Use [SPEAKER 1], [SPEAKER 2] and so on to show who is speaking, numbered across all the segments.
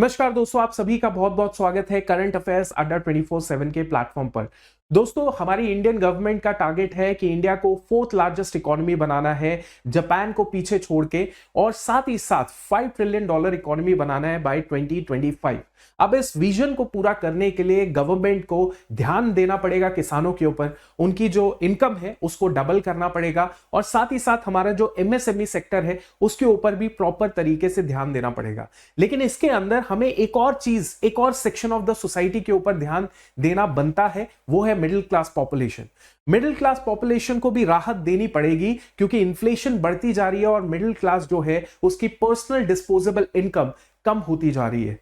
[SPEAKER 1] नमस्कार दोस्तों, आप सभी का बहुत बहुत स्वागत है करंट अफेयर्स अड्डा 24/7 के प्लेटफॉर्म पर। दोस्तों, हमारी इंडियन गवर्नमेंट का टारगेट है कि इंडिया को फोर्थ लार्जेस्ट इकोनॉमी बनाना है, जापान को पीछे छोड़ के, और साथ ही साथ $5 ट्रिलियन इकोनॉमी बनाना है बाय 2025। अब इस विजन को पूरा करने के लिए गवर्नमेंट को ध्यान देना पड़ेगा किसानों के ऊपर, उनकी जो इनकम है उसको डबल करना पड़ेगा, और साथ ही साथ हमारा जो एमएसएमई सेक्टर है उसके ऊपर भी प्रॉपर तरीके से ध्यान देना पड़ेगा। लेकिन इसके अंदर हमें एक और चीज, एक और सेक्शन ऑफ द सोसाइटी के ऊपर ध्यान देना बनता है, वो है middle class population. Middle class population को भी राहत देनी पड़ेगी क्योंकि इन्फ्लेशन बढ़ती जा रही है और मिडिल क्लास जो है उसकी पर्सनल डिस्पोजेबल इनकम कम होती जा रही है।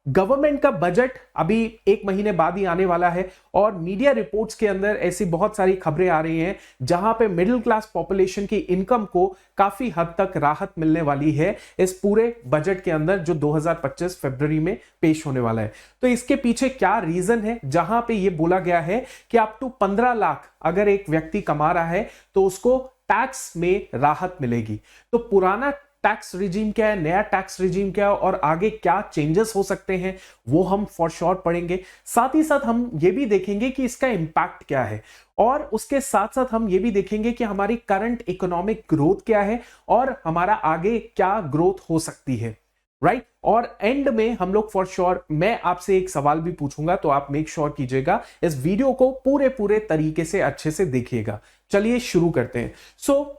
[SPEAKER 1] गवर्नमेंट का बजट अभी एक महीने बाद ही आने वाला है, और मीडिया रिपोर्ट्स के अंदर ऐसी बहुत सारी खबरें आ रही हैं जहां पे मिडिल क्लास पॉपुलेशन की इनकम को काफी हद तक राहत मिलने वाली है इस पूरे बजट के अंदर जो 2025 फरवरी में पेश होने वाला है। तो इसके पीछे क्या रीजन है, जहां पे ये बोला गया है कि अप टू 15 लाख अगर एक व्यक्ति कमा रहा है तो उसको टैक्स में राहत मिलेगी। तो पुराना टैक्स रिजीम क्या है, नया टैक्स रिजीम क्या है, और आगे क्या चेंजेस हो सकते हैं, वो हम फॉर श्योर पढ़ेंगे। साथ ही साथ हम ये भी देखेंगे कि इसका इंपैक्ट क्या है, और उसके साथ साथ हम ये भी देखेंगे कि हमारी करंट इकोनॉमिक ग्रोथ क्या है और हमारा आगे क्या ग्रोथ हो सकती है, राइट। और एंड में हम लोग फॉर श्योर, मैं आपसे एक सवाल भी पूछूंगा, तो आप मेक श्योर कीजिएगा इस वीडियो को पूरे तरीके से अच्छे से देखिएगा। चलिए शुरू करते हैं।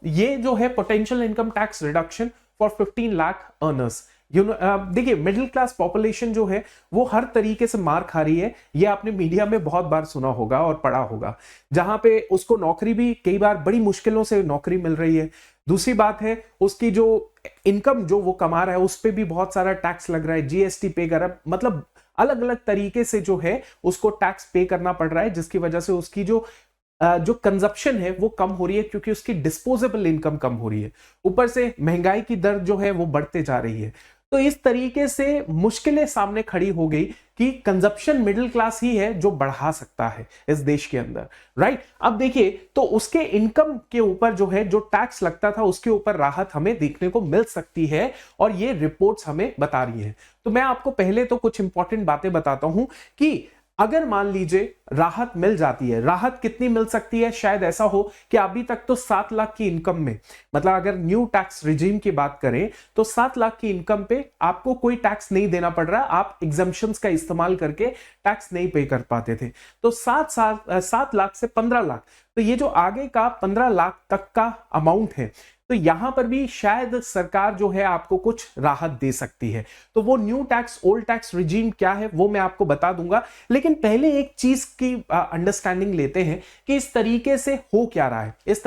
[SPEAKER 1] ये जो है potential income tax reduction for 15 lakh earners. देखिए, मिडिल क्लास पॉपुलेशन जो है वो हर तरीके से मार खा रही है। ये आपने मीडिया में बहुत बार सुना होगा और पढ़ा होगा, जहां पे उसको नौकरी भी कई बार बड़ी मुश्किलों से नौकरी मिल रही है। दूसरी बात है, उसकी जो इनकम जो वो कमा रहा है उस पर भी बहुत सारा टैक्स लग रहा है, जीएसटी पे कर, मतलब अलग अलग तरीके से जो है उसको टैक्स पे करना पड़ रहा है, जिसकी वजह से उसकी जो कंजप्शन है वो कम हो रही है क्योंकि उसकी डिस्पोजेबल इनकम कम हो रही है। ऊपर से महंगाई की दर जो है वो बढ़ते जा रही है। तो इस तरीके से मुश्किलें सामने खड़ी हो गई कि कंजप्शन मिडिल क्लास ही है जो बढ़ा सकता है इस देश के अंदर, राइट। अब देखिए, तो उसके इनकम के ऊपर जो है जो टैक्स लगता था उसके ऊपर राहत हमें देखने को मिल सकती है, और ये रिपोर्ट्स हमें बता रही है। तो मैं आपको पहले तो कुछ इंपॉर्टेंट बातें बताता हूं कि अगर मान लीजिए राहत मिल जाती है, राहत कितनी मिल सकती है, शायद ऐसा हो कि अभी तक तो 7 लाख की इनकम में, मतलब अगर न्यू टैक्स रिजीम की बात करें तो 7 लाख की इनकम पे आपको कोई टैक्स नहीं देना पड़ रहा, आप एग्जम्पशंस का इस्तेमाल करके टैक्स नहीं पे कर पाते थे। तो 7 लाख से 15 लाख, तो ये जो आगे का 15 लाख तक का अमाउंट है, तो यहां पर भी शायद सरकार जो है आपको कुछ राहत दे सकती है। तो वो new tax old tax regime क्या है वो मैं आपको बता दूंगा, लेकिन पहले एक चीज की अंडरस्टैंडिंग लेते हैं कि इस तरीके से हो क्या रहा है। इस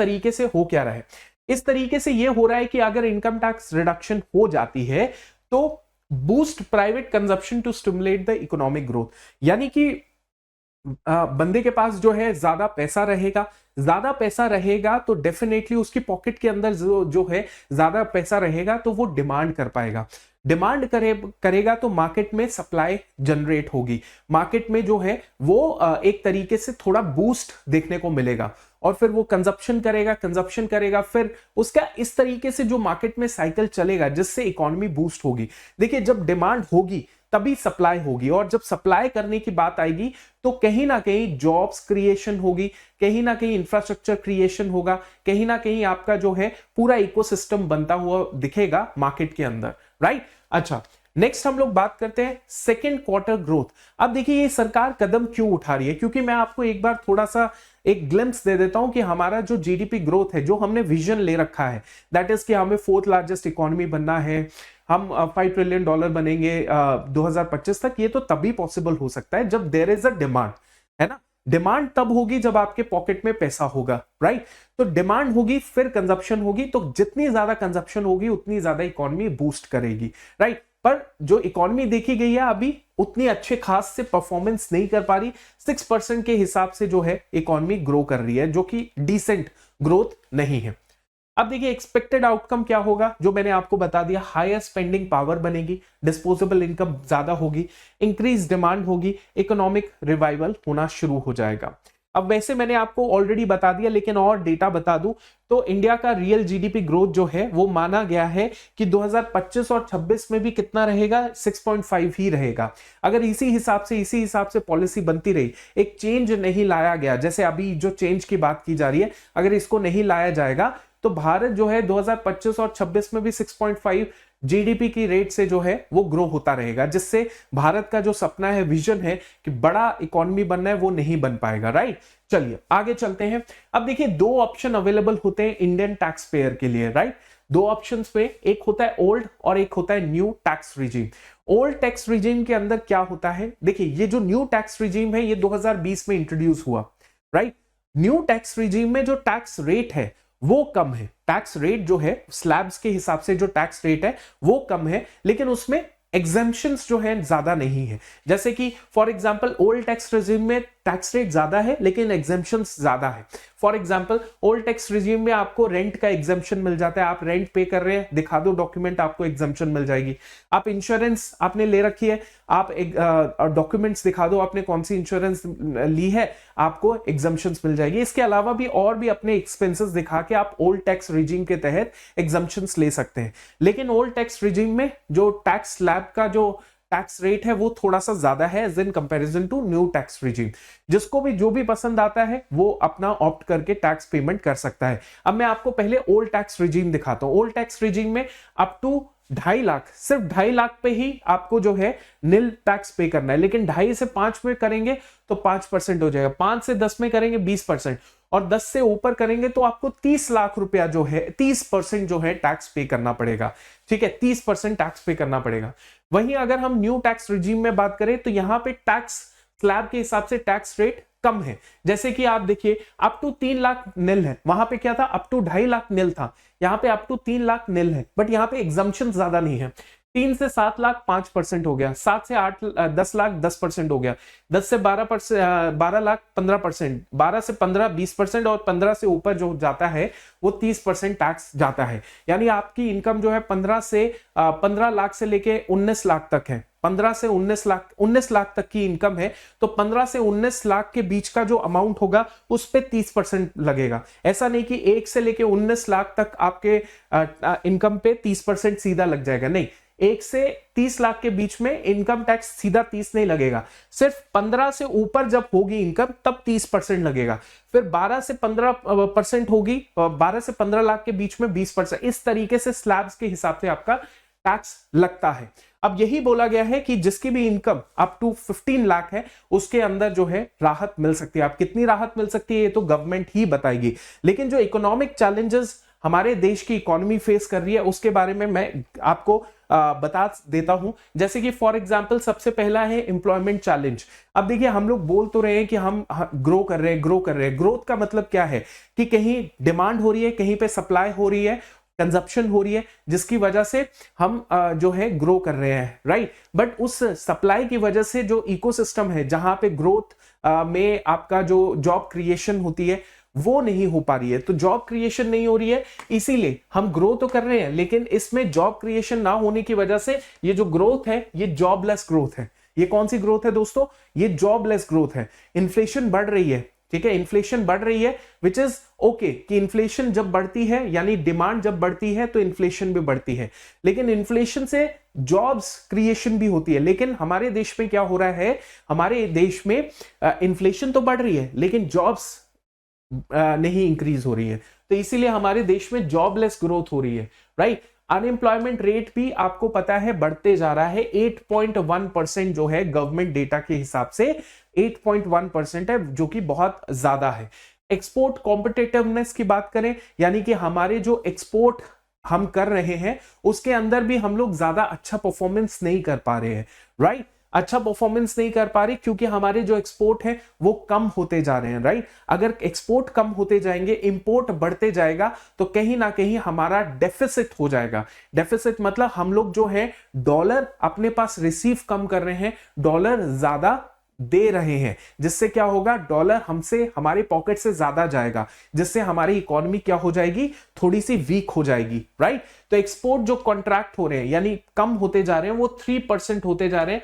[SPEAKER 1] तरीके से ये हो रहा है कि अगर इनकम टैक्स रिडक्शन हो जाती है तो boost private consumption to stimulate the economic growth, यानी कि बंदे के पास जो है ज्यादा पैसा रहेगा तो डेफिनेटली उसकी पॉकेट के अंदर जो है ज्यादा पैसा रहेगा तो वो डिमांड कर पाएगा। डिमांड करेगा तो मार्केट में सप्लाई जनरेट होगी, मार्केट में जो है वो एक तरीके से थोड़ा बूस्ट देखने को मिलेगा, और फिर वो कंजप्शन करेगा, फिर उसका इस तरीके से जो मार्केट में साइकिल चलेगा जिससे इकोनॉमी बूस्ट होगी। देखिए, जब डिमांड होगी तभी सप्लाई होगी, और जब सप्लाई करने की बात आएगी तो कहीं ना कहीं जॉब्स क्रिएशन होगी, कहीं ना कहीं इंफ्रास्ट्रक्चर क्रिएशन होगा, कहीं ना कहीं आपका जो है पूरा इकोसिस्टम बनता हुआ दिखेगा मार्केट के अंदर, राइट। अच्छा, नेक्स्ट हम लोग बात करते हैं सेकेंड क्वार्टर ग्रोथ। अब देखिए, ये सरकार कदम क्यों उठा रही है, क्योंकि मैं आपको एक बार थोड़ा सा एक ग्लिम्स दे देता हूं कि हमारा जो जीडीपी ग्रोथ है, जो हमने विजन ले रखा है, दैट इज कि हमें फोर्थ लार्जेस्ट इकोनॉमी बनना है, हम $5 ट्रिलियन बनेंगे 2025 तक। ये तो तभी पॉसिबल हो सकता है जब देयर इज अ डिमांड, है ना। डिमांड तब होगी जब आपके पॉकेट में पैसा होगा, राइट। तो डिमांड होगी, फिर कंजप्शन होगी, तो जितनी ज्यादा कंजप्शन होगी उतनी ज्यादा इकोनॉमी बूस्ट करेगी, राइट। पर जो इकोनॉमी देखी गई है अभी उतनी अच्छे खास से परफॉर्मेंस नहीं कर पा रही। 6% के हिसाब से जो है इकोनॉमी ग्रो कर रही है, जो कि डिसेंट ग्रोथ नहीं है। अब देखिए, एक्सपेक्टेड आउटकम क्या होगा, जो मैंने आपको बता दिया, हायर स्पेंडिंग पावर बनेगी, डिस्पोजेबल इनकम ज्यादा होगी, इंक्रीज डिमांड होगी, इकोनॉमिक रिवाइवल होना शुरू हो जाएगा। अब वैसे मैंने आपको ऑलरेडी बता दिया, लेकिन और डेटा बता दूं तो इंडिया का रियल जीडीपी ग्रोथ जो है वो माना गया है कि 2025 और 26 में भी कितना रहेगा, 6.5 ही रहेगा। अगर इसी हिसाब से पॉलिसी बनती रही, एक चेंज नहीं लाया गया, जैसे अभी जो चेंज की बात की जा रही है, अगर इसको नहीं लाया जाएगा तो भारत जो है 2025 और 26 में भी 6.5 जीडीपी की रेट से जो है वो ग्रो होता रहेगा, जिससे भारत का जो सपना है, विजन है कि बड़ा इकोनॉमी बनना है, वो नहीं बन पाएगा। राइट, चलिए आगे चलते हैं। अब देखिए, दो ऑप्शन अवेलेबल होते हैं इंडियन टैक्स पेयर के लिए। राइट, दो ऑप्शंस पे, एक होता है ओल्ड और एक होता है new tax regime. Old tax regime के अंदर क्या होता है, देखिए ये जो न्यू टैक्स रिजीम है ये 2020 में इंट्रोड्यूस हुआ। राइट, न्यू टैक्स रिजीम में जो टैक्स रेट है वो कम है, टैक्स रेट जो है स्लैब्स के हिसाब से जो टैक्स रेट है वो कम है, लेकिन उसमें एग्जेम्पशंस जो है ज्यादा नहीं है। जैसे कि for example old tax regime में टैक्स रेट ज्यादा है लेकिन एग्जेम्पशंस ज्यादा है। For example old tax regime में आपको रेंट का एग्जेम्पशन मिल जाता है, आप रेंट पे कर रहे हैं, दिखा दो डॉक्यूमेंट, आपको एग्जेम्पशन मिल जाएगी। आप इंश्योरेंस आपने ले रखी है, आप डॉक्यूमेंट्स दिखा दो आपने कौन सी इंश्योरेंस ली है, आपको एग्जेम्पशंस मिल जाएगी। इसके अलावा भी और भी अपने एक्सपेंसेस दिखा के आप ओल्ड टैक्स रिजीम के तहत एग्जेम्पशंस ले सकते हैं। लेकिन ओल्ड टैक्स रिजीम में जो टैक्स स्लैब का जो टैक्स रेट है वो थोड़ा सा ज्यादा है as in comparison to new tax regime. जिसको भी जो भी पसंद आता है वो अपना ऑप्ट करके टैक्स पेमेंट कर सकता है। अब मैं आपको पहले ओल्ड टैक्स रिजीम दिखाता हूं। ओल्ड टैक्स रिजीम में अप टू 2.5 लाख, सिर्फ 2.5 लाख पे ही आपको जो है नील टैक्स पे करना है, लेकिन 2.5 से 5 में करेंगे तो 5% हो जाएगा, 5 से 10 में करेंगे 20%, और 10 से ऊपर करेंगे तो आपको 30 लाख रुपया जो है 30% जो है टैक्स पे करना पड़ेगा। ठीक है, 30% टैक्स पे करना पड़ेगा। वहीं अगर हम न्यू टैक्स रिजीम में बात करें तो यहां पे टैक्स स्लैब के हिसाब से टैक्स रेट कम है। जैसे कि आप देखिए अप टू 3 लाख नील है, वहां पे क्या था, अप टू 2.5 लाख नील था, यहां पे अप टू 3 लाख नील है, बट यहां पे एग्जम्पशन ज्यादा नहीं है। 3 से 7 लाख 5% हो गया, 7 से 10 लाख 10% हो गया, 10 से 12 लाख 15%, 12 से 15 20%, और 15 से ऊपर जो जाता है वो 30% टैक्स जाता है। यानी आपकी इनकम जो है 15 लाख से लेके 19 लाख तक है, 15 से 19 लाख तक की इनकम है, तो 15 से 19 लाख के बीच का जो अमाउंट होगा उस पे 30% लगेगा। ऐसा नहीं कि 1 से लेके 19 लाख तक आपके इनकम पे 30% सीधा लग जाएगा, नहीं, 1 से 30 लाख के बीच में इनकम टैक्स सीधा 30 नहीं लगेगा, सिर्फ 15 से ऊपर जब होगी इनकम तब 30% लगेगा, फिर 12 से 15% होगी, 12 से 15 लाख के बीच में 20%, इस तरीके से स्लैब्स के हिसाब से आपका टैक्स लगता है। अब यही बोला गया है कि जिसकी भी इनकम अप टू 15 लाख है उसके अंदर जो है राहत मिल सकती है। अब कितनी राहत मिल सकती है ये तो गवर्नमेंट ही बताएगी, लेकिन जो इकोनॉमिक चैलेंजेस हमारे देश की इकोनॉमी फेस कर रही है उसके बारे में मैं आपको बता देता हूं। जैसे कि फॉर एग्जांपल सबसे पहला है एम्प्लॉयमेंट चैलेंज। अब देखिए हम लोग बोल तो रहे हैं कि हम ग्रो कर रहे हैं, ग्रोथ का मतलब क्या है कि कहीं डिमांड हो रही है, कहीं पे सप्लाई हो रही है, कंजप्शन हो रही है, जिसकी वजह से हम जो है ग्रो कर रहे हैं। राइट, बट उस सप्लाई की वजह से जो इकोसिस्टम है जहां पे ग्रोथ में आपका जो जॉब क्रिएशन होती है वो नहीं हो पा रही है, तो जॉब क्रिएशन नहीं हो रही है, इसीलिए हम ग्रो तो कर रहे हैं लेकिन इसमें जॉब क्रिएशन ना होने की वजह से ये जो ग्रोथ है ये जॉबलेस ग्रोथ है। ये कौन सी ग्रोथ है दोस्तों, ये जॉबलेस ग्रोथ है। इन्फ्लेशन बढ़ रही है, ठीक है, इन्फ्लेशन बढ़ रही है, विच इज ओके कि इन्फ्लेशन जब बढ़ती है यानी डिमांड जब बढ़ती है तो इन्फ्लेशन भी बढ़ती है, लेकिन इन्फ्लेशन से जॉब्स क्रिएशन भी होती है। लेकिन हमारे देश में क्या हो रहा है, हमारे देश में इन्फ्लेशन तो बढ़ रही है लेकिन जॉब्स नहीं इंक्रीज हो रही है, तो इसीलिए हमारे देश में जॉबलेस ग्रोथ हो रही है। राइट, अनएम्प्लॉयमेंट रेट भी आपको पता है बढ़ते जा रहा है, 8.1% जो है गवर्नमेंट डेटा के हिसाब से 8.1% है, जो कि बहुत ज्यादा है। एक्सपोर्ट कॉम्पिटिटिवनेस की बात करें, यानी कि हमारे जो एक्सपोर्ट हम कर रहे हैं उसके अंदर भी हम लोग ज्यादा अच्छा परफॉर्मेंस नहीं कर पा रहे हैं। राइट, अच्छा परफॉर्मेंस नहीं कर पा रही क्योंकि हमारे जो एक्सपोर्ट है वो कम होते जा रहे हैं। राइट, अगर एक्सपोर्ट कम होते जाएंगे, इंपोर्ट बढ़ते जाएगा, तो कहीं ना कहीं हमारा डेफिसिट हो जाएगा। डेफिसिट मतलब हम लोग जो है डॉलर अपने पास रिसीव कम कर रहे हैं, डॉलर ज्यादा दे रहे हैं, जिससे क्या होगा, डॉलर हमसे हमारे पॉकेट से ज्यादा जाएगा, जिससे हमारी इकोनॉमी क्या हो जाएगी, थोड़ी सी वीक हो जाएगी। राइट, तो एक्सपोर्ट जो कॉन्ट्रैक्ट हो रहे हैं यानी कम होते जा रहे हैं वो 3% होते जा रहे हैं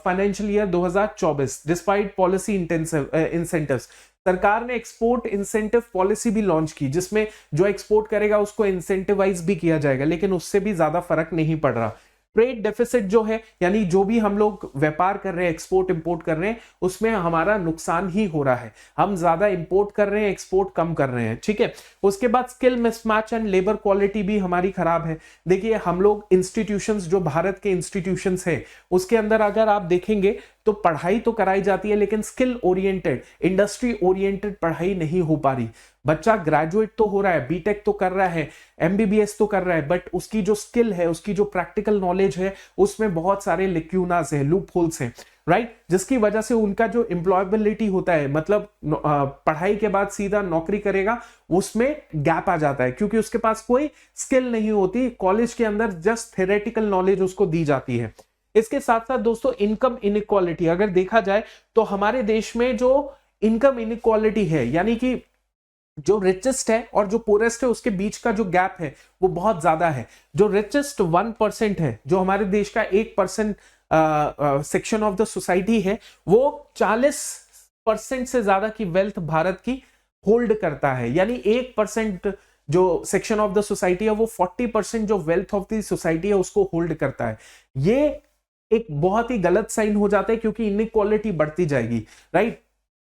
[SPEAKER 1] financial year 2024 despite policy incentives. सरकार ने एक्सपोर्ट इंसेंटिव पॉलिसी भी लॉन्च की, जिसमें जो एक्सपोर्ट करेगा उसको इंसेंटिवाइज भी किया जाएगा, लेकिन उससे भी ज्यादा फर्क नहीं पड़ रहा। ट्रेड डेफिसिट जो है, यानी जो भी हम लोग व्यापार कर रहे हैं, एक्सपोर्ट इंपोर्ट कर रहे हैं, उसमें हमारा नुकसान ही हो रहा है। हम ज्यादा इंपोर्ट कर रहे हैं, एक्सपोर्ट कम कर रहे हैं, ठीक है। उसके बाद skill mismatch and labour quality भी हमारी खराब है। देखिए हम लोग इंस्टीट्यूशंस, जो भारत के इंस्टीट्यूशंस है, उसके अंदर अगर आप देखेंगे तो पढ़ाई तो कराई जाती है, लेकिन स्किल ओरिएंटेड, इंडस्ट्री ओरिएंटेड पढ़ाई नहीं हो पा रही। बच्चा ग्रेजुएट तो हो रहा है, बीटेक तो कर रहा है, एमबीबीएस तो कर रहा है, बट उसकी जो स्किल है, उसकी जो प्रैक्टिकल नॉलेज है, उसमें बहुत सारे लिक्यूनास है, लूप होल्स हैं, राइट, जिसकी वजह से उनका जो एम्प्लॉयबिलिटी होता है, मतलब पढ़ाई के बाद सीधा नौकरी करेगा, उसमें गैप आ जाता है, क्योंकि उसके पास कोई स्किल नहीं होती। कॉलेज के अंदर जस्ट थ्योरेटिकल नॉलेज उसको दी जाती है। इसके साथ साथ दोस्तों इनकम इनइक्वालिटी अगर देखा जाए तो हमारे देश में जो इनकम इनइक्वालिटी है, यानी कि जो रिचेस्ट है और जो पुअरेस्ट है, उसके बीच का जो गैप है वो बहुत ज्यादा है। जो रिचेस्ट 1% है, जो हमारे देश का 1% सेक्शन ऑफ द सोसाइटी है, वो 40% से ज्यादा की वेल्थ भारत की होल्ड करता है। यानी 1% जो सेक्शन ऑफ द सोसाइटी है वो 40% जो वेल्थ ऑफ द सोसाइटी है उसको होल्ड करता है। ये एक बहुत ही गलत साइन हो जाता है, क्योंकि इनइक्वालिटी बढ़ती जाएगी, राइट।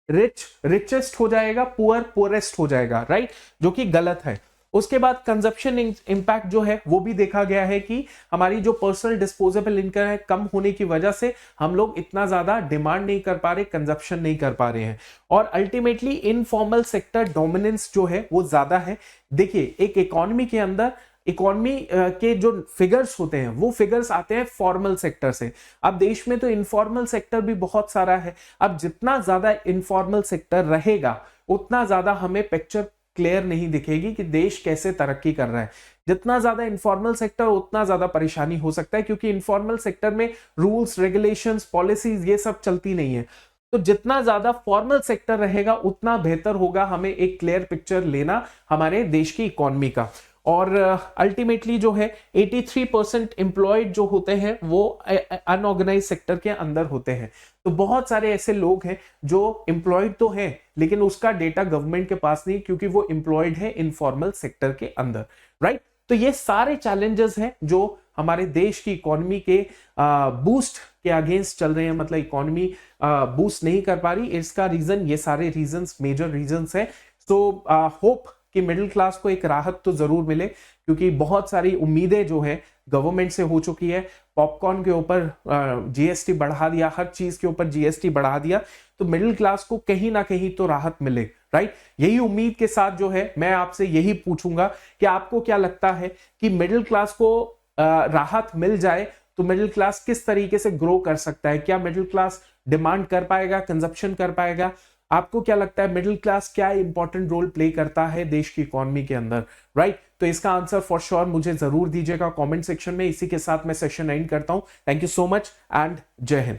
[SPEAKER 1] रिच रिचेस्ट हो जाएगा, पुअर पुअरेस्ट हो जाएगा, राइट, जो कि गलत है। उसके बाद कंजप्शन इंपैक्ट जो है वो भी देखा गया है कि हमारी जो पर्सनल डिस्पोजेबल इनकम है, कम होने की वजह से हम लोग इतना ज्यादा डिमांड नहीं कर पा रहे, कंजप्शन नहीं कर पा रहे हैं, और अल्टीमेटली इनफॉर्मल सेक्टर डोमिनेंस जो है वो ज्यादा है। देखिए एक इकोनॉमी के अंदर, इकोनॉमी के जो फिगर्स होते हैं वो फिगर्स आते हैं फॉर्मल सेक्टर से। अब देश में तो इनफॉर्मल सेक्टर भी बहुत सारा है। अब जितना ज्यादा इनफॉर्मल सेक्टर रहेगा उतना ज्यादा हमें पिक्चर क्लियर नहीं दिखेगी कि देश कैसे तरक्की कर रहा है। जितना ज्यादा इनफॉर्मल सेक्टर उतना ज्यादा परेशानी हो सकता है, क्योंकि इनफॉर्मल सेक्टर में रूल्स, रेगुलेशंस, पॉलिसीज ये सब चलती नहीं है। तो जितना ज्यादा फॉर्मल सेक्टर रहेगा उतना बेहतर होगा हमें एक क्लियर पिक्चर लेना हमारे देश की इकोनॉमी का। और अल्टीमेटली जो है 83% एम्प्लॉयड जो होते हैं वो अनऑर्गेनाइज सेक्टर के अंदर होते हैं। तो बहुत सारे ऐसे लोग हैं जो एम्प्लॉयड तो हैं, लेकिन उसका डेटा गवर्नमेंट के पास नहीं, क्योंकि वो एम्प्लॉयड है इनफॉर्मल सेक्टर के अंदर, राइट। तो ये सारे चैलेंजेस हैं जो हमारे देश की इकोनॉमी के बूस्ट के अगेंस्ट चल रहे हैं, मतलब इकोनॉमी बूस्ट नहीं कर पा रही। इसका रीजन, ये सारे रीजंस मेजर रीजंस हैं। सो होप कि मिडिल क्लास को एक राहत तो जरूर मिले, क्योंकि बहुत सारी उम्मीदें जो है गवर्नमेंट से हो चुकी है। पॉपकॉर्न के ऊपर जीएसटी बढ़ा दिया, हर चीज के ऊपर जीएसटी बढ़ा दिया, तो मिडिल क्लास को कहीं ना कहीं तो राहत मिले, राइट। यही उम्मीद के साथ जो है मैं आपसे यही पूछूंगा कि आपको क्या लगता है कि मिडिल क्लास को राहत मिल जाए तो मिडिल क्लास किस तरीके से ग्रो कर सकता है? क्या मिडिल क्लास डिमांड कर पाएगा, कंजप्शन कर पाएगा? आपको क्या लगता है मिडिल क्लास क्या इंपॉर्टेंट रोल प्ले करता है देश की इकोनॉमी के अंदर, राइट? तो इसका आंसर फॉर श्योर मुझे जरूर दीजिएगा कमेंट सेक्शन में। इसी के साथ मैं सेशन एंड करता हूं। Thank you so much and जय हिंद।